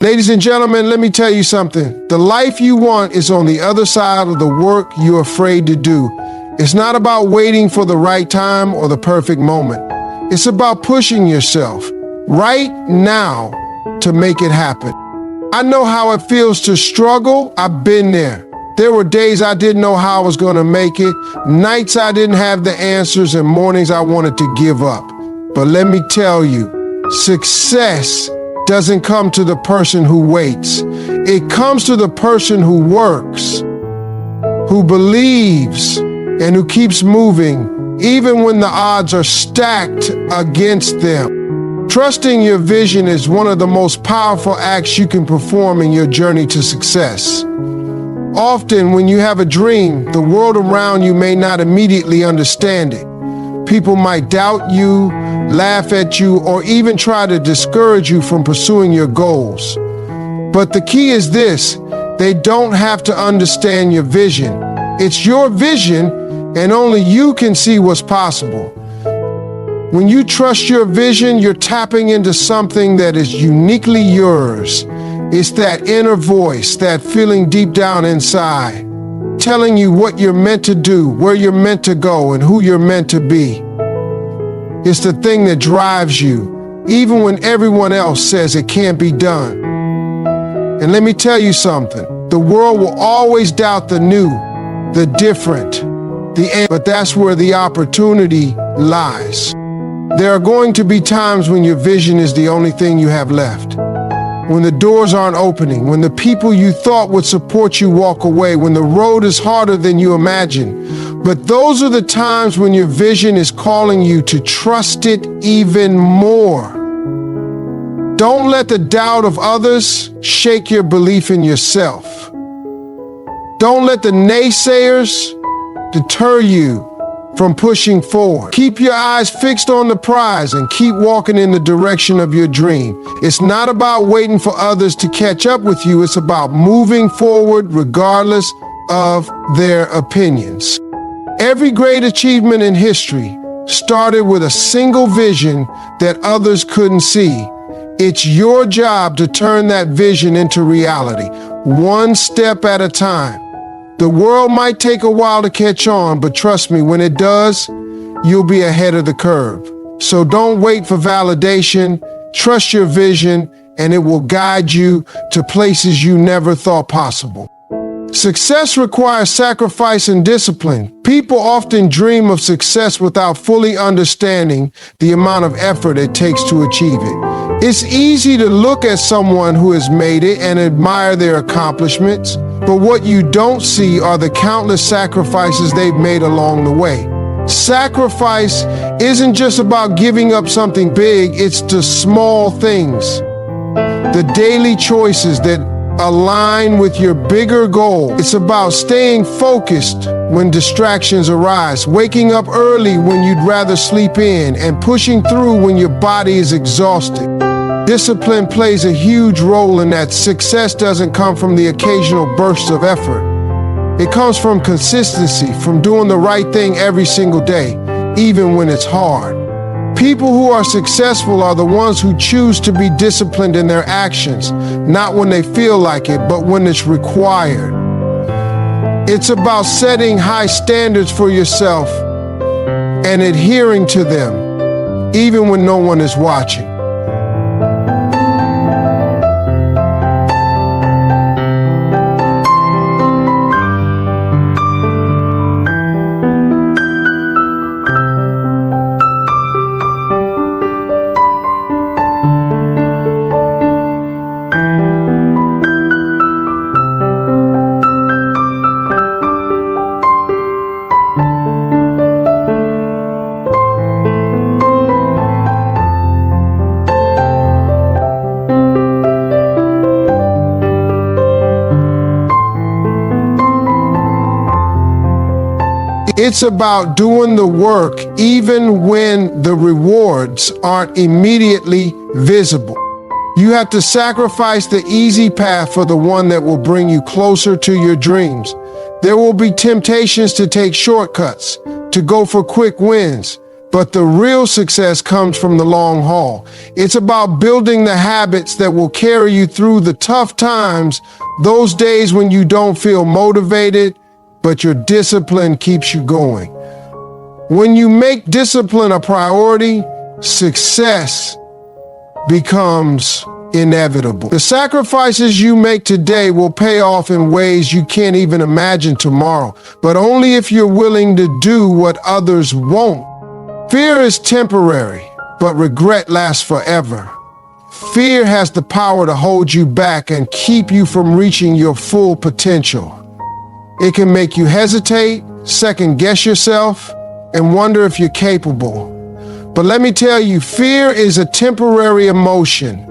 Ladies and gentlemen, let me tell you something. The life you want is on the other side of the work you're afraid to do. It's not about waiting for the right time or the perfect moment. It's about pushing yourself right now to make it happen. I know how it feels to struggle. I've been there. There were days I didn't know how I was going to make it, nights I didn't have the answers, and mornings I wanted to give up. But let me tell you, success doesn't come to the person who waits. It comes to the person who works, who believes, and who keeps moving, even when the odds are stacked against them. Trusting your vision is one of the most powerful acts you can perform in your journey to success. Often, when you have a dream, the world around you may not immediately understand it. People might doubt you, laugh at you, or even try to discourage you from pursuing your goals. But the key is this: they don't have to understand your vision. It's your vision, and only you can see what's possible. When you trust your vision, you're tapping into something that is uniquely yours. It's that inner voice, that feeling deep down inside, telling you what you're meant to do, where you're meant to go, and who you're meant to be. It's the thing that drives you, even when everyone else says it can't be done. And let me tell you something, the world will always doubt the new, the different, but that's where the opportunity lies. There are going to be times when your vision is the only thing you have left. When the doors aren't opening, when the people you thought would support you walk away, when the road is harder than you imagined. But those are the times when your vision is calling you to trust it even more. Don't let the doubt of others shake your belief in yourself. Don't let the naysayers deter you from pushing forward. Keep your eyes fixed on the prize and keep walking in the direction of your dream. It's not about waiting for others to catch up with you. It's about moving forward regardless of their opinions. Every great achievement in history started with a single vision that others couldn't see. It's your job to turn that vision into reality, one step at a time. The world might take a while to catch on, but trust me, when it does, you'll be ahead of the curve. So don't wait for validation, trust your vision, and it will guide you to places you never thought possible. Success requires sacrifice and discipline. People often dream of success without fully understanding the amount of effort it takes to achieve it. It's easy to look at someone who has made it and admire their accomplishments, but what you don't see are the countless sacrifices they've made along the way. Sacrifice isn't just about giving up something big, it's the small things, the daily choices that align with your bigger goal. It's about staying focused when distractions arise, waking up early when you'd rather sleep in, and pushing through when your body is exhausted. Discipline plays a huge role in that. Success doesn't come from the occasional bursts of effort. It comes from consistency, from doing the right thing every single day, even when it's hard. People who are successful are the ones who choose to be disciplined in their actions, not when they feel like it, but when it's required. It's about setting high standards for yourself and adhering to them, even when no one is watching. It's about doing the work even when the rewards aren't immediately visible. You have to sacrifice the easy path for the one that will bring you closer to your dreams. There will be temptations to take shortcuts, to go for quick wins, But the real success comes from the long haul. It's about building the habits that will carry you through the tough times, those days when you don't feel motivated, but your discipline keeps you going. When you make discipline a priority, success becomes inevitable. The sacrifices you make today will pay off in ways you can't even imagine tomorrow, but only if you're willing to do what others won't. Fear is temporary, but regret lasts forever. Fear has the power to hold you back and keep you from reaching your full potential. It can make you hesitate, second-guess yourself, and wonder if you're capable. But let me tell you, fear is a temporary emotion.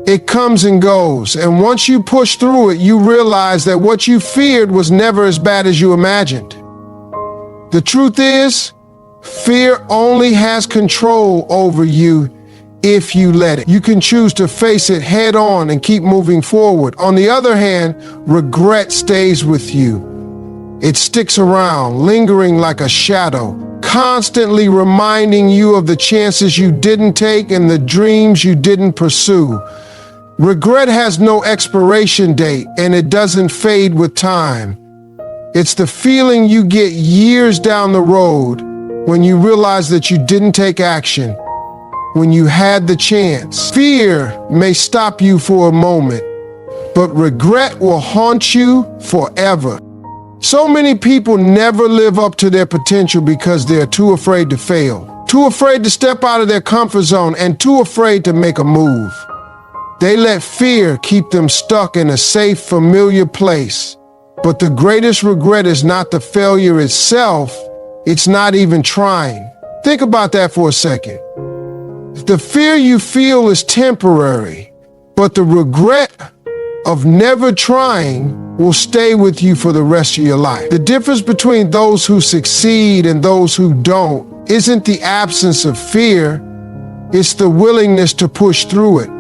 It comes and goes, and once you push through it, you realize that what you feared was never as bad as you imagined. The truth is, fear only has control over you if you let it. You can choose to face it head on and keep moving forward. On the other hand, regret stays with you. It sticks around, lingering like a shadow, constantly reminding you of the chances you didn't take and the dreams you didn't pursue. Regret has no expiration date, and it doesn't fade with time. It's the feeling you get years down the road when you realize that you didn't take action, when you had the chance. Fear may stop you for a moment, but regret will haunt you forever. So many people never live up to their potential because they're too afraid to fail, too afraid to step out of their comfort zone, and too afraid to make a move. They let fear keep them stuck in a safe, familiar place. But the greatest regret is not the failure itself, it's not even trying. Think about that for a second. The fear you feel is temporary, but the regret of never trying will stay with you for the rest of your life. The difference between those who succeed and those who don't isn't the absence of fear, it's the willingness to push through it.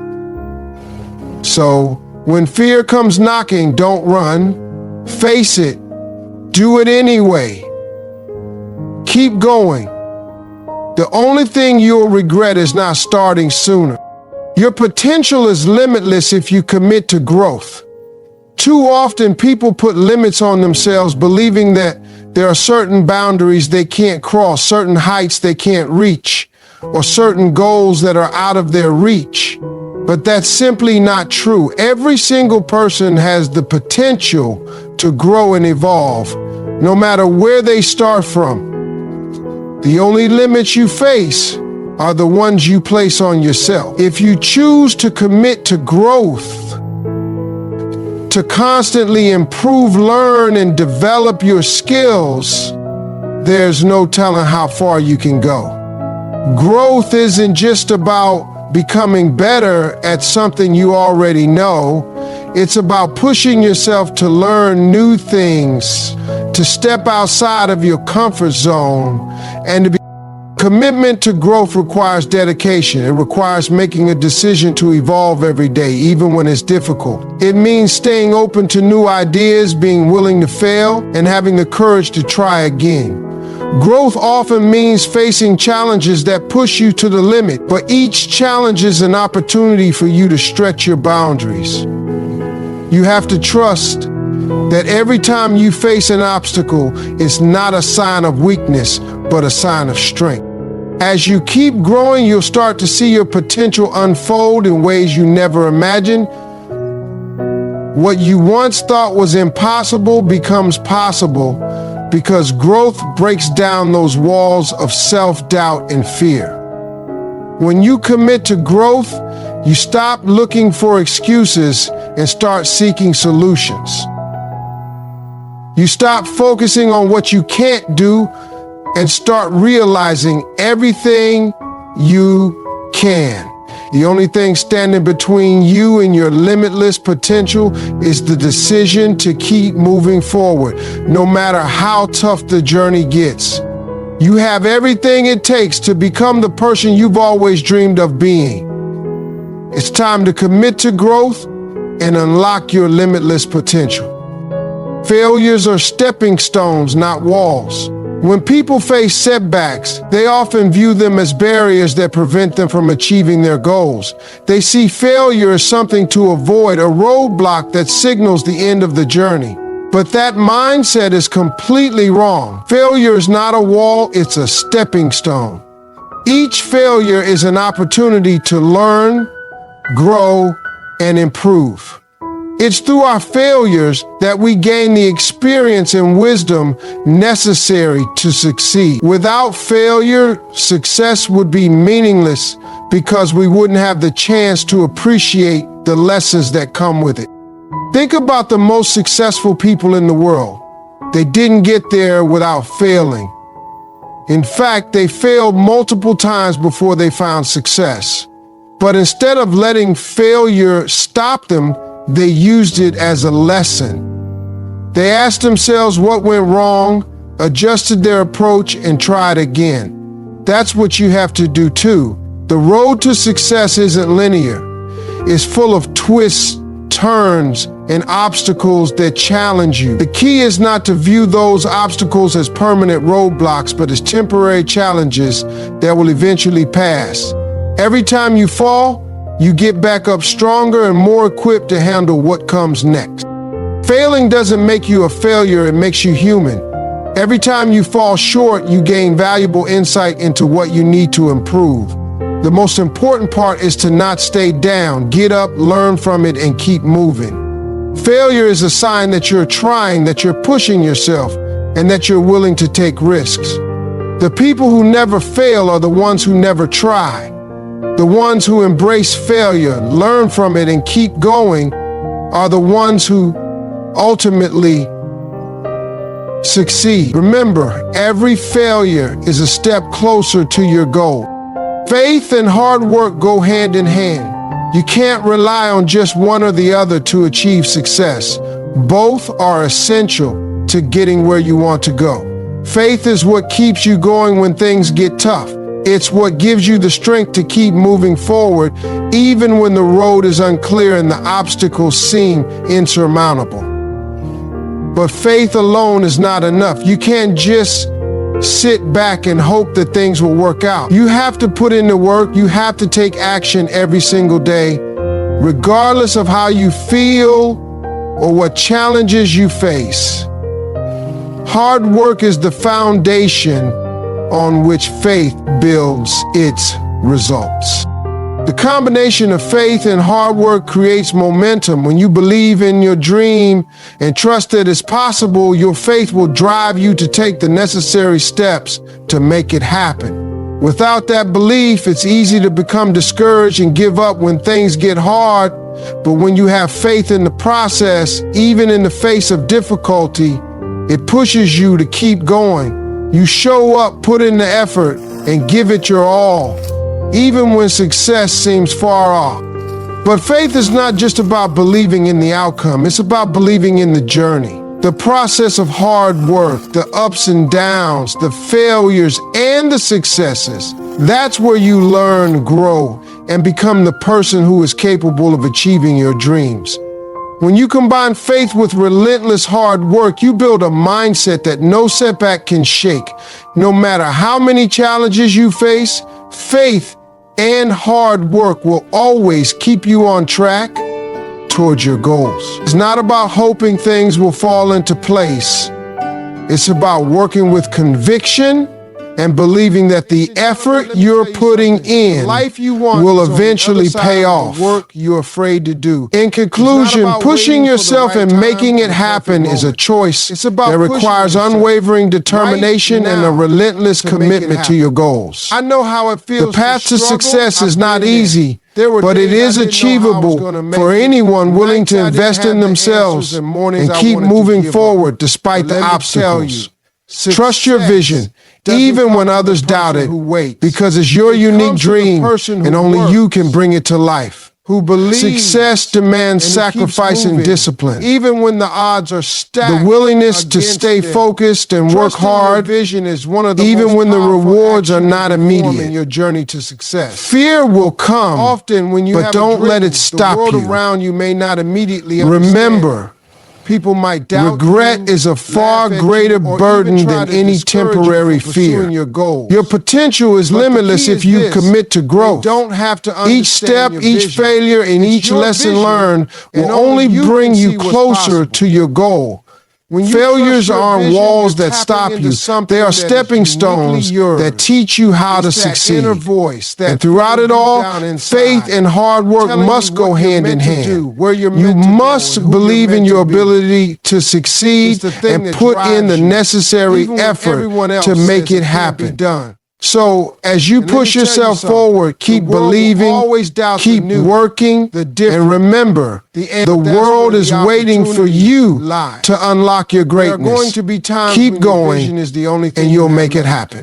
So, when fear comes knocking, don't run, face it, do it anyway. Keep going. The only thing you'll regret is not starting sooner. Your potential is limitless if you commit to growth. Too often people put limits on themselves, believing that there are certain boundaries they can't cross, certain heights they can't reach, or certain goals that are out of their reach. But that's simply not true. Every single person has the potential to grow and evolve, no matter where they start from. The only limits you face are the ones you place on yourself. If you choose to commit to growth, to constantly improve, learn, and develop your skills, there's no telling how far you can go. Growth isn't just about becoming better at something you already know. It's about pushing yourself to learn new things, to step outside of your comfort zone, and to be. Commitment to growth requires dedication. It requires making a decision to evolve every day, even when it's difficult. It means staying open to new ideas, being willing to fail, and having the courage to try again. Growth often means facing challenges that push you to the limit, but each challenge is an opportunity for you to stretch your boundaries. You have to trust that every time you face an obstacle, it's not a sign of weakness, but a sign of strength. As you keep growing, you'll start to see your potential unfold in ways you never imagined. What you once thought was impossible becomes possible because growth breaks down those walls of self-doubt and fear. When you commit to growth, you stop looking for excuses and start seeking solutions. You stop focusing on what you can't do and start realizing everything you can. The only thing standing between you and your limitless potential is the decision to keep moving forward, no matter how tough the journey gets. You have everything it takes to become the person you've always dreamed of being. It's time to commit to growth and unlock your limitless potential. Failures are stepping stones, not walls. When people face setbacks, they often view them as barriers that prevent them from achieving their goals. They see failure as something to avoid, a roadblock that signals the end of the journey. But that mindset is completely wrong. Failure is not a wall, it's a stepping stone. Each failure is an opportunity to learn, grow, and improve. It's through our failures that we gain the experience and wisdom necessary to succeed. Without failure, success would be meaningless because we wouldn't have the chance to appreciate the lessons that come with it. Think about the most successful people in the world. They didn't get there without failing. In fact, they failed multiple times before they found success. But instead of letting failure stop them, they used it as a lesson. They asked themselves what went wrong, adjusted their approach, and tried again. That's what you have to do too. The road to success isn't linear. It's full of twists, turns, and obstacles that challenge you. The key is not to view those obstacles as permanent roadblocks, but as temporary challenges that will eventually pass. Every time you fall, you get back up stronger and more equipped to handle what comes next. Failing doesn't make you a failure, it makes you human. Every time you fall short, you gain valuable insight into what you need to improve. The most important part is to not stay down. Get up, learn from it, and keep moving. Failure is a sign that you're trying, that you're pushing yourself, and that you're willing to take risks. The people who never fail are the ones who never try. The ones who embrace failure, learn from it, and keep going are the ones who ultimately succeed. Remember, every failure is a step closer to your goal. Faith and hard work go hand in hand. You can't rely on just one or the other to achieve success. Both are essential to getting where you want to go. Faith is what keeps you going when things get tough. It's what gives you the strength to keep moving forward, even when the road is unclear and the obstacles seem insurmountable. But faith alone is not enough. You can't just sit back and hope that things will work out. You have to put in the work. You have to take action every single day, regardless of how you feel or what challenges you face. Hard work is the foundation on which faith builds its results. The combination of faith and hard work creates momentum. When you believe in your dream and trust that it's possible, your faith will drive you to take the necessary steps to make it happen. Without that belief, it's easy to become discouraged and give up when things get hard. But when you have faith in the process, even in the face of difficulty, it pushes you to keep going. You show up, put in the effort, and give it your all, even when success seems far off. But faith is not just about believing in the outcome, it's about believing in the journey. The process of hard work, the ups and downs, the failures, and the successes. That's where you learn, grow, and become the person who is capable of achieving your dreams. When you combine faith with relentless hard work, you build a mindset that no setback can shake. No matter how many challenges you face, faith and hard work will always keep you on track towards your goals. It's not about hoping things will fall into place. It's about working with conviction and believing that the effort you're putting in will eventually pay off. Work you're afraid to do. In conclusion, pushing yourself and making it happen is a choice that requires unwavering determination and a relentless commitment to your goals. I know how it feels. The path to success is not easy, but it is achievable for anyone willing to invest in themselves and keep moving forward despite the obstacles. Trust your vision, even when others doubt it, because it's your unique dream and only you can bring it to life. Success demands sacrifice and discipline. Even when the odds are stacked, the willingness to stay focused and work hard, even when the rewards are not immediate. Your journey to success. Fear will come, but don't let it stop you. Remember, People might doubt regret is a far greater burden than any temporary fear. Your potential is limitless if you commit to growth. Each step, each failure, and each lesson learned will only bring you closer to your goal. Failures aren't walls that stop you. They are stepping stones that teach you how to succeed. And throughout it all, faith and hard work must go hand in hand. You must believe in your ability to succeed and put in the necessary effort to make it happen. So as you push yourself forward, keep believing, keep working, and remember, the world is waiting for you to unlock your greatness. Keep going, and you'll make it happen.